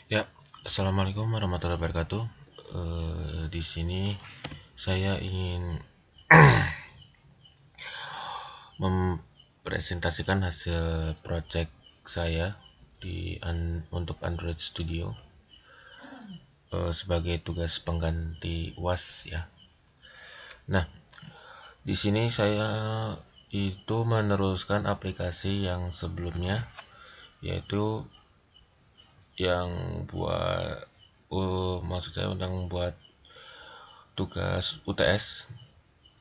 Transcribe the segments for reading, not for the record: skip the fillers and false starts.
Ya, assalamualaikum warahmatullahi wabarakatuh. Di sini saya ingin mempresentasikan hasil project saya untuk Android Studio sebagai tugas pengganti UAS ya. Nah, di sini saya itu meneruskan aplikasi yang sebelumnya, yaitu yang buat maksudnya yang buat tugas UTS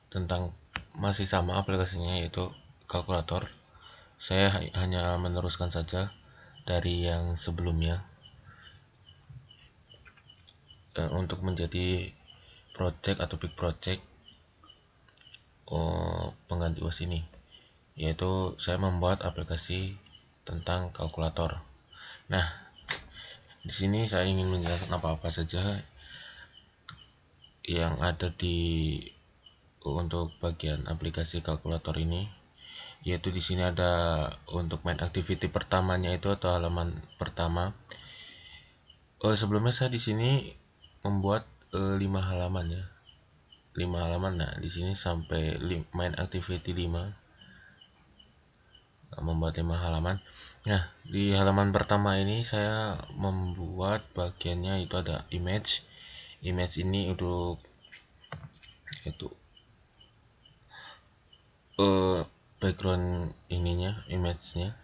tentang masih sama aplikasinya, yaitu kalkulator. Saya hanya meneruskan saja dari yang sebelumnya untuk menjadi project atau big project pengganti UAS ini, yaitu saya membuat aplikasi tentang kalkulator. Nah, di sini saya ingin menjelaskan apa-apa saja yang ada untuk bagian aplikasi kalkulator ini, yaitu di sini ada untuk main activity pertamanya itu atau halaman pertama. Sebelumnya saya di sini membuat 5 halaman ya. 5 halaman. Nah, di sini sampai main activity 5, membuat 5 halaman. Nah, di halaman pertama ini saya membuat bagiannya itu ada image. Image ini untuk itu background ininya, image-nya.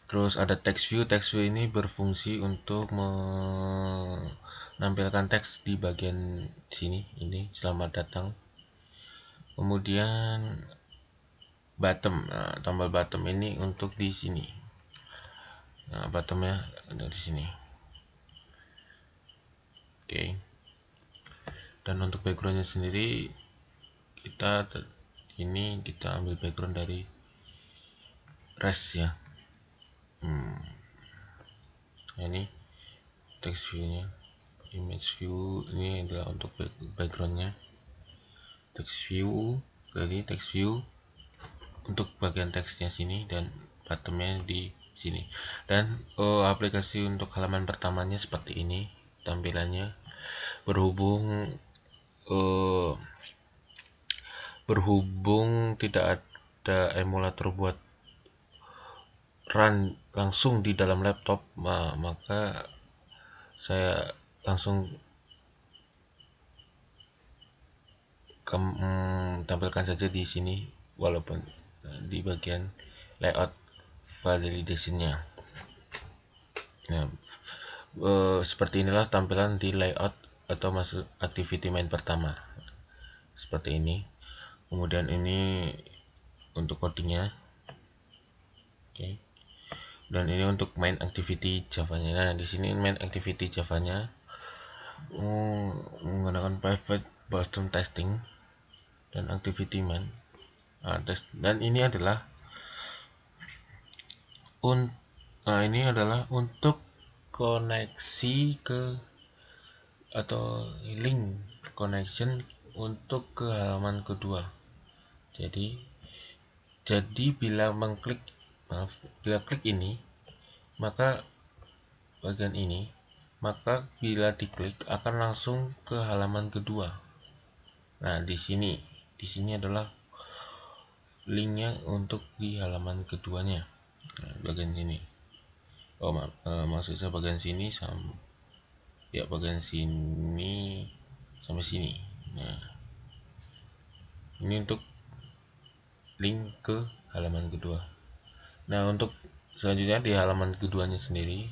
Terus ada text view. Text view ini berfungsi untuk menampilkan teks di bagian sini, ini selamat datang. Kemudian bottom, tombol bottom ini untuk di sini. Nah, bottomnya ada di sini. Oke. Dan untuk backgroundnya sendiri kita ambil background dari res ya. Ini text view-nya. Image view ini adalah untuk backgroundnya. Text view, lagi text view untuk bagian teksnya sini, dan bottomnya di sini. Dan aplikasi untuk halaman pertamanya seperti ini tampilannya. Berhubung tidak ada emulator buat run langsung di dalam laptop, maka saya langsung tampilkan saja di sini, walaupun di bagian layout validation-nya. Nah, seperti inilah tampilan di layout atau masuk activity main pertama, seperti ini. Kemudian ini untuk codingnya, oke. Dan ini untuk main activity Java-nya. Nah, di sini main activity Java-nya menggunakan private button testing dan activity main test. Dan ini adalah untuk koneksi ke atau link connection untuk ke halaman kedua. Jadi bila klik ini, maka bagian ini, maka bila diklik akan langsung ke halaman kedua. Nah, di sini adalah linknya untuk di halaman keduanya. Nah, bagian sini. Maksud saya bagian sini bagian sini sampai sini. Nah, ini untuk link ke halaman kedua. Nah, untuk selanjutnya di halaman keduanya sendiri,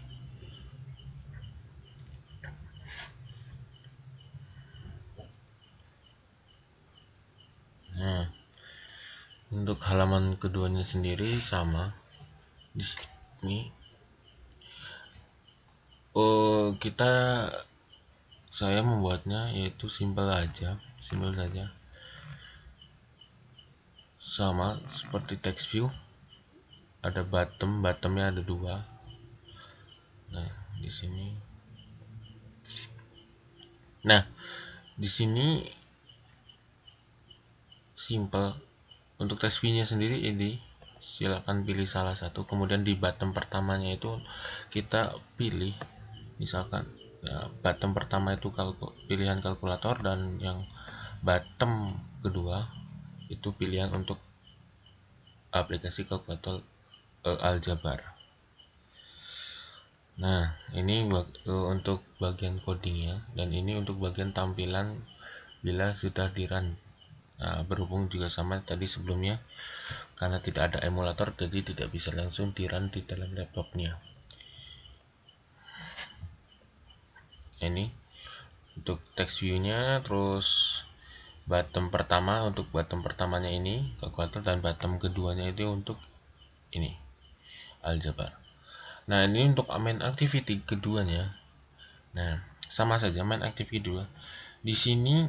untuk halaman keduanya sendiri sama di sini. Saya membuatnya yaitu simple saja, sama seperti text view. Ada bottomnya ada 2. Nah, di sini. Nah, di sini simple. Untuk text view-nya sendiri ini silakan pilih salah satu. Kemudian di button pertamanya itu kita pilih, misalkan ya, button pertama itu pilihan kalkulator, dan yang button kedua itu pilihan untuk aplikasi kalkulator aljabar. Nah, ini untuk bagian codingnya, dan ini untuk bagian tampilan bila sudah di run. Nah, berhubung juga sama tadi sebelumnya, karena tidak ada emulator, jadi tidak bisa langsung di run di dalam laptopnya. Ini untuk text view-nya, terus button pertama, untuk button pertamanya ini kalkulator, dan button keduanya itu untuk ini aljabar. Nah, ini untuk main activity keduanya. Nah, sama saja main activity kedua. Di sini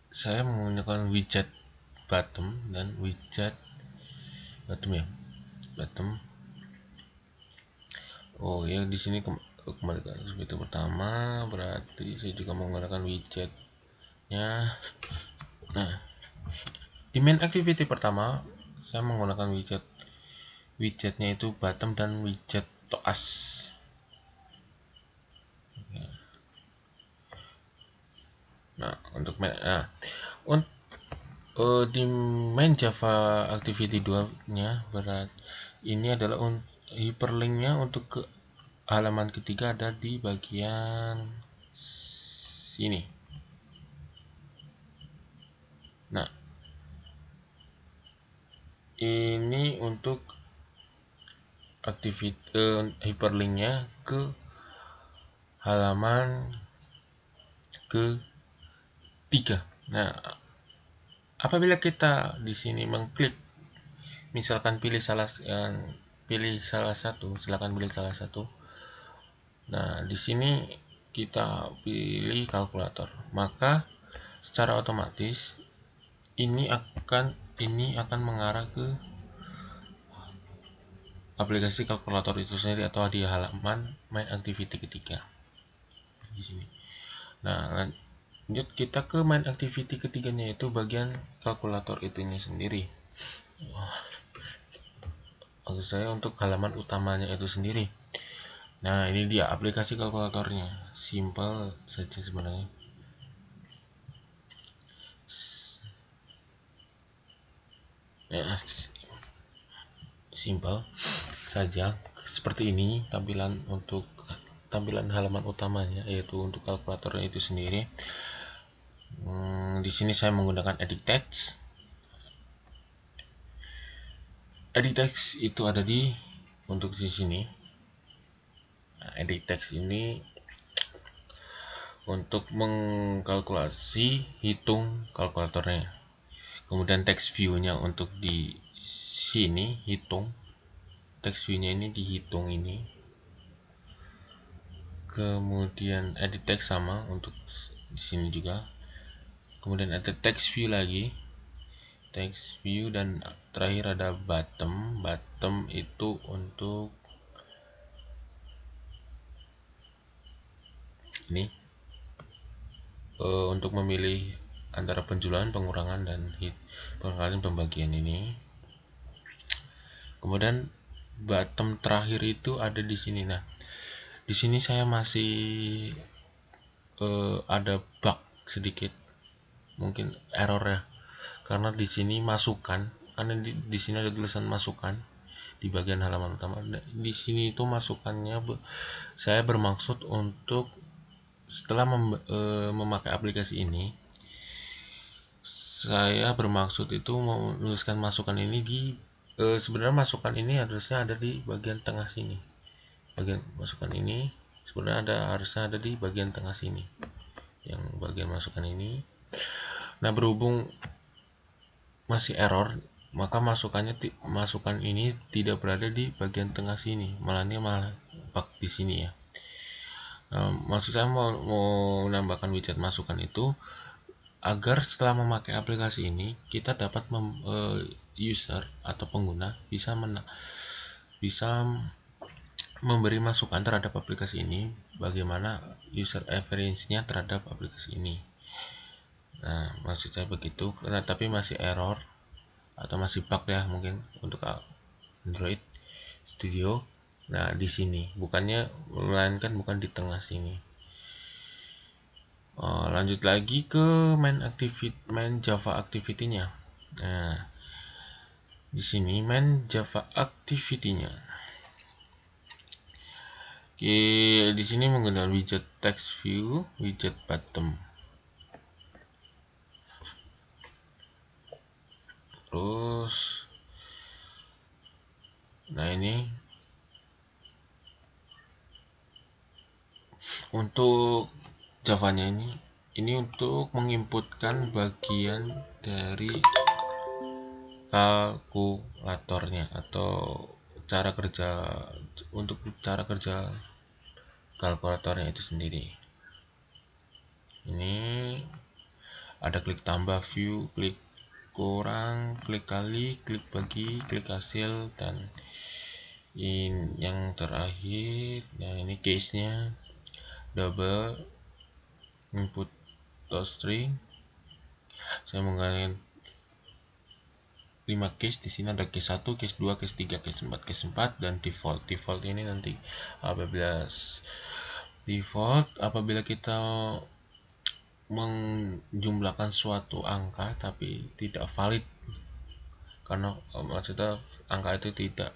saya menggunakan widget bottom dan widget bottom ya. Bottom. Oh ya, di sini kembali ke widget pertama, berarti saya juga menggunakan widgetnya. Nah, di main activity pertama saya menggunakan widgetnya itu bottom dan widget toas. Nah, untuk di main Java Activity 2 nya berat ini adalah hyperlinknya untuk ke halaman ketiga ada di bagian sini. Nah, ini untuk hyperlinknya ke halaman ketiga. Nah, apabila kita di sini mengklik, misalkan pilih salah satu, silakan pilih salah satu. Nah, di sini kita pilih kalkulator, maka secara otomatis ini akan mengarah ke aplikasi kalkulator itu sendiri atau di halaman main activity ketiga di sini. Nah, lanjut kita ke main activity ketiganya, itu bagian kalkulator itunya sendiri. Maksud saya untuk halaman utamanya itu sendiri. Nah, ini dia aplikasi kalkulatornya. Simple saja sebenarnya. Ya, simple saja seperti ini tampilan halaman utamanya, yaitu untuk kalkulatornya itu sendiri. Di sini saya menggunakan edit text. Edit text itu ada untuk di sini. Nah, edit text ini untuk mengkalkulasi hitung kalkulatornya. Kemudian text view-nya untuk di sini hitung. Text view-nya ini dihitung ini. Kemudian edit text sama untuk di sini juga. Kemudian ada text view lagi. Text view, dan terakhir ada bottom. Bottom itu untuk ini untuk memilih antara penjumlahan, pengurangan, dan pembagian ini. Kemudian bottom terakhir itu ada di sini. Nah, di sini saya masih ada bug sedikit, mungkin error ya, karena di sini masukan, karena di sini ada tulisan masukan di bagian halaman utama. Di sini itu masukannya saya bermaksud untuk setelah memakai aplikasi ini, saya bermaksud itu menuliskan masukan ini di sebenarnya masukan ini harusnya ada di bagian tengah sini. Bagian masukan ini sebenarnya harusnya ada di bagian tengah sini, yang bagian masukan ini. Nah, berhubung masih error, maka masukan ini tidak berada di bagian tengah sini, malah bug di sini ya. Maksud saya mau menambahkan widget masukan itu agar setelah memakai aplikasi ini kita dapat user atau pengguna bisa memberi masukan terhadap aplikasi ini, bagaimana user experience-nya terhadap aplikasi ini. Nah, maksud saya begitu. Nah, tapi masih error atau masih bug ya mungkin untuk Android Studio. Nah di sini bukannya, melainkan bukan di tengah sini. Lanjut lagi ke main Java activity-nya. Nah di sini main Java activity-nya. Oke, di sini menggunakan widget text view, widget bottom. Terus nah ini untuk Javanya ini untuk menginputkan bagian dari kalkulatornya atau cara kerja, untuk cara kerja kalkulatornya itu sendiri. Ini ada klik tambah, view, klik kurang, klik kali, klik bagi, klik hasil, dan yang terakhir. Nah ini case nya double input string. Saya menggunakan 5 case. Di sini ada case 1, case 2, case 3, case 4, case 4, dan default. Default ini nanti apabila kita menjumlahkan suatu angka tapi tidak valid, karena maksudnya angka itu tidak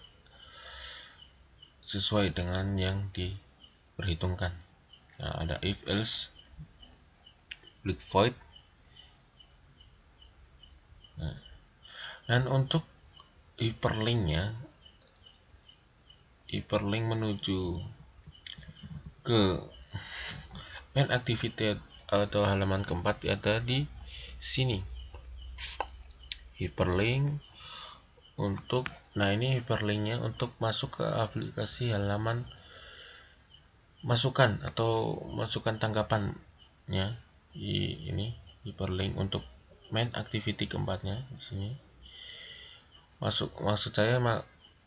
sesuai dengan yang diperhitungkan. Nah, ada if else, klik void. Nah, dan untuk hyperlink menuju ke main activity atau halaman keempat ada di sini. Hyperlink untuk, nah ini hyperlinknya untuk masuk ke aplikasi halaman masukan atau masukan tanggapannya. Ini hyperlink untuk main activity keempatnya di sini. Maksud saya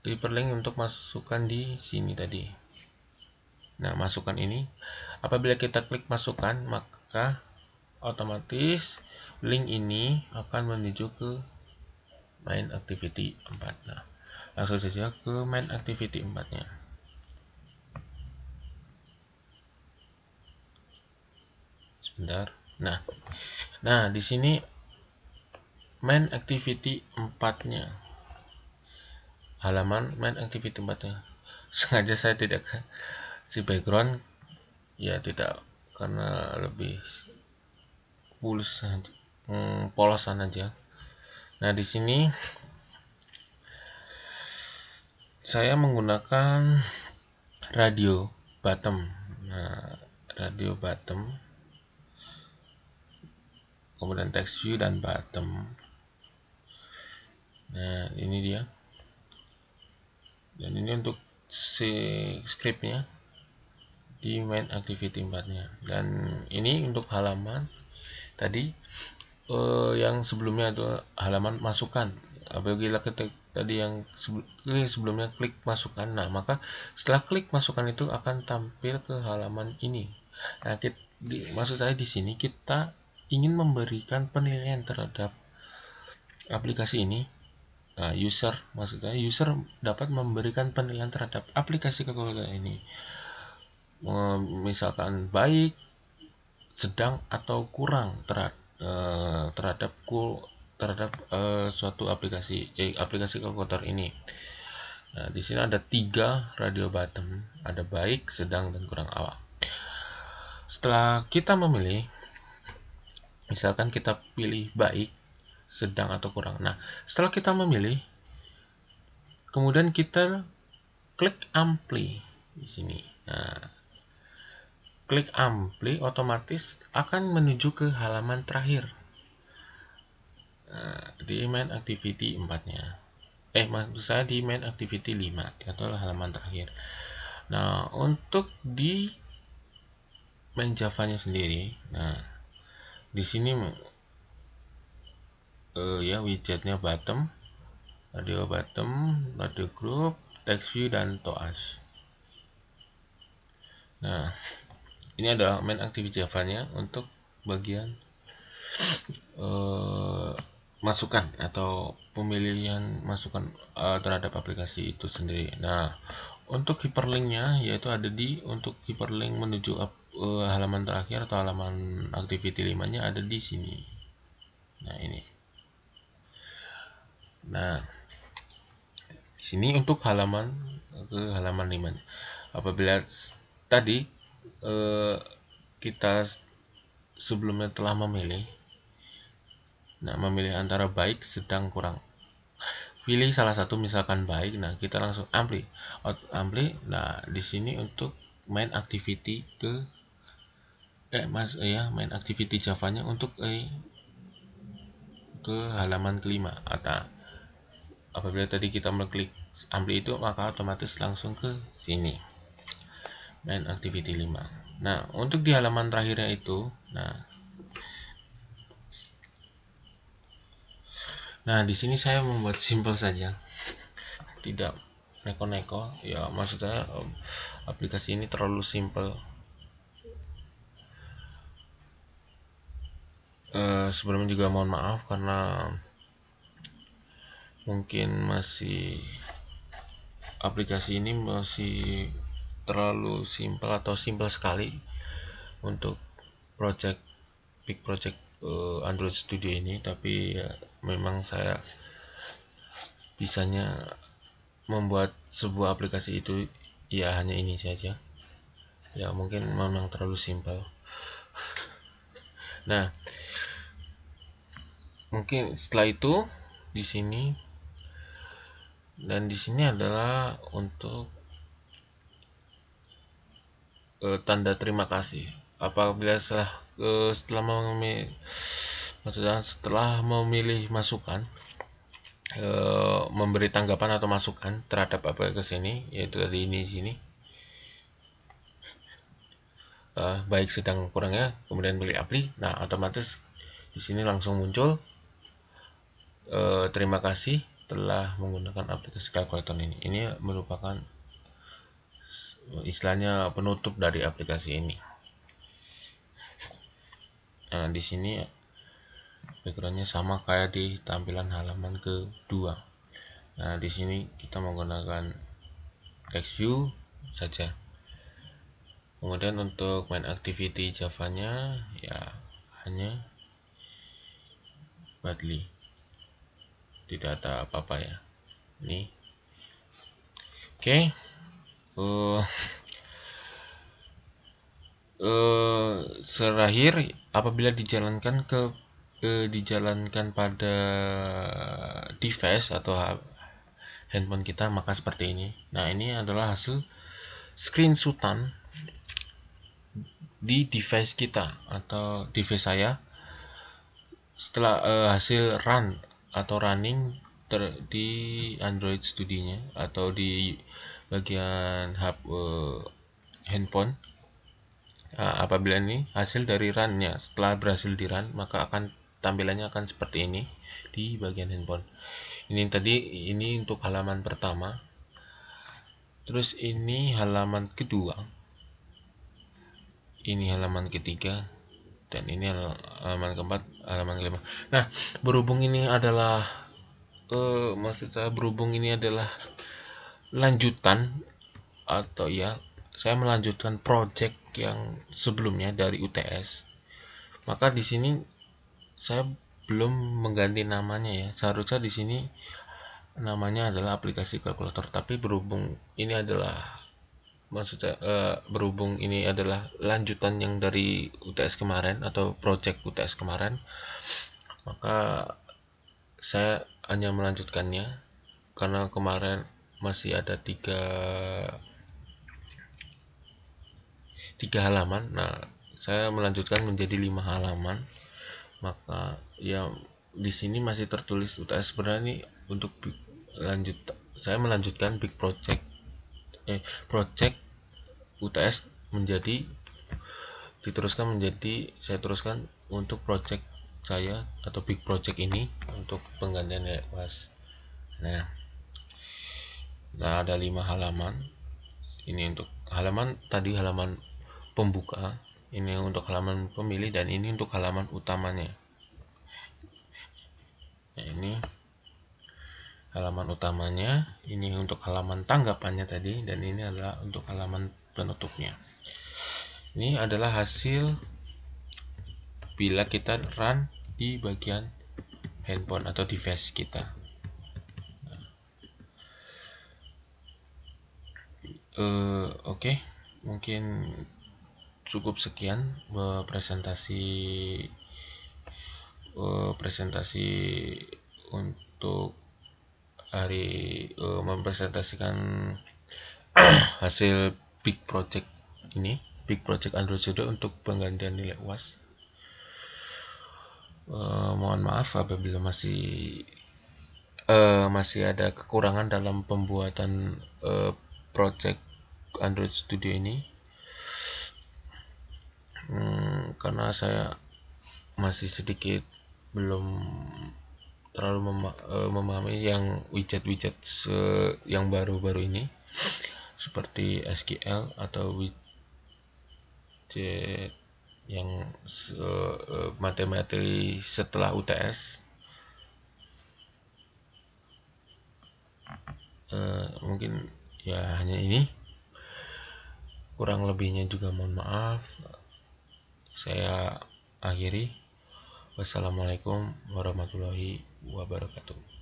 hyperlink untuk masukan di sini tadi. Nah masukan ini apabila kita klik masukan, maka otomatis link ini akan menuju ke main activity 4. Nah langsung saja ke main activity 4-nya. Sebentar. Nah di sini main activity 4-nya, halaman main activity 4-nya. Sengaja saya tidak si background ya, tidak, karena lebih polosan aja. Nah di sini saya menggunakan radio bottom. Nah radio bottom, kemudian text view dan bottom. Nah ini dia, dan ini untuk si scriptnya di main activity 4-nya. Dan ini untuk halaman tadi yang sebelumnya itu halaman masukan. Apabila kita tadi yang sebelumnya klik masukan, nah maka setelah klik masukan itu akan tampil ke halaman ini. Nah maksud saya di sini kita ingin memberikan penilaian terhadap aplikasi ini. Nah, maksudnya user dapat memberikan penilaian terhadap aplikasi kalkulator ini, misalkan baik, sedang, atau kurang terhadap suatu aplikasi kalkulator ini. Nah, di sini ada 3 radio button, ada baik, sedang, dan kurang awal. Setelah kita memilih, misalkan kita pilih baik, sedang, atau kurang. Nah, setelah kita memilih, kemudian kita klik ampli di sini. Nah, klik ampli otomatis akan menuju ke halaman terakhir. Nah, di main activity 4-nya. Maksud saya di main activity 5, itu adalah halaman terakhir. Nah, untuk di main Java-nya sendiri, nah di sini ya widgetnya bottom, radio group, text view, dan toas. Nah, ini adalah main activity Java-nya untuk bagian masukan atau pemilihan masukan terhadap aplikasi itu sendiri. Nah, untuk hyperlinknya yaitu ada di untuk hyperlink menuju halaman terakhir atau halaman activity 5-nya ada di sini. Nah, ini. Nah, di sini untuk halaman ke halaman 5. Apabila tadi kita sebelumnya telah memilih, nah memilih antara baik, sedang, kurang, pilih salah satu, misalkan baik. Nah, kita langsung ampli. Nah, di sini untuk main activity main activity Javanya untuk ke halaman kelima. Atau apabila tadi kita mengklik ampli itu, maka otomatis langsung ke sini main activity 5. Nah, untuk di halaman terakhirnya itu, nah di sini saya membuat simple saja, tidak neko-neko ya, maksudnya aplikasi ini terlalu simple. Sebelumnya juga mohon maaf karena mungkin aplikasi ini masih terlalu simple atau simple sekali untuk big project Android Studio ini. Tapi ya, memang saya bisanya membuat sebuah aplikasi itu ya hanya ini saja ya, mungkin memang terlalu simple. Nah, mungkin setelah itu di sini dan di sini adalah untuk tanda terima kasih. Apabila setelah memilih masukan, memberi tanggapan atau masukan terhadap aplikasi ini, yaitu tadi ini di sini baik, sedang, kurangnya, kemudian pilih apply. Nah, otomatis di sini langsung muncul terima kasih telah menggunakan aplikasi kalkulator ini. Ini merupakan istilahnya penutup dari aplikasi ini. Nah, di sini backgroundnya sama kayak di tampilan halaman kedua. Nah, di sini kita menggunakan text view saja. Kemudian untuk main activity Javanya ya hanya badly, tidak ada apa-apa ya. Ini oke. Terakhir, apabila dijalankan pada device atau handphone kita, maka seperti ini. Nah, ini adalah hasil screenshotan di device kita atau device saya setelah hasil running di Android Studio-nya atau di bagian hub handphone. Nah, apabila ini hasil dari run-nya, setelah berhasil di run, maka tampilannya akan seperti ini di bagian handphone. Ini untuk halaman pertama. Terus ini halaman kedua. Ini halaman ketiga, dan ini halaman keempat, halaman kelima. Nah, berhubung ini adalah lanjutan, atau ya, saya melanjutkan project yang sebelumnya dari UTS, maka di sini saya belum mengganti namanya ya. Seharusnya di sini namanya adalah aplikasi kalkulator, tapi berhubung ini adalah lanjutan yang dari UTS kemarin atau project UTS kemarin, maka saya hanya melanjutkannya karena kemarin masih ada tiga halaman. Nah, saya melanjutkan menjadi 5 halaman. Maka ya di sini masih tertulis UTS. Sebenarnya ini untuk saya melanjutkan big project UTS saya teruskan untuk project saya atau big project ini untuk penggantian was. Nah, ada 5 halaman. Ini untuk halaman pembuka, ini untuk halaman pemilih, dan ini untuk halaman utamanya. Nah, ini halaman utamanya, ini untuk halaman tanggapannya tadi, dan ini adalah untuk halaman penutupnya. Ini adalah hasil bila kita run di bagian handphone atau device kita. Oke, mungkin cukup sekian presentasi untuk hari mempresentasikan hasil big project Android Studio untuk penggantian nilai UAS. Mohon maaf apabila masih ada kekurangan dalam pembuatan project Android Studio ini, karena saya masih sedikit belum terlalu memahami yang widget yang baru-baru ini seperti SQL atau widget yang materi setelah UTS. Mungkin ya hanya ini, kurang lebihnya juga mohon maaf. Saya akhiri. Wassalamualaikum warahmatullahi wabarakatuh.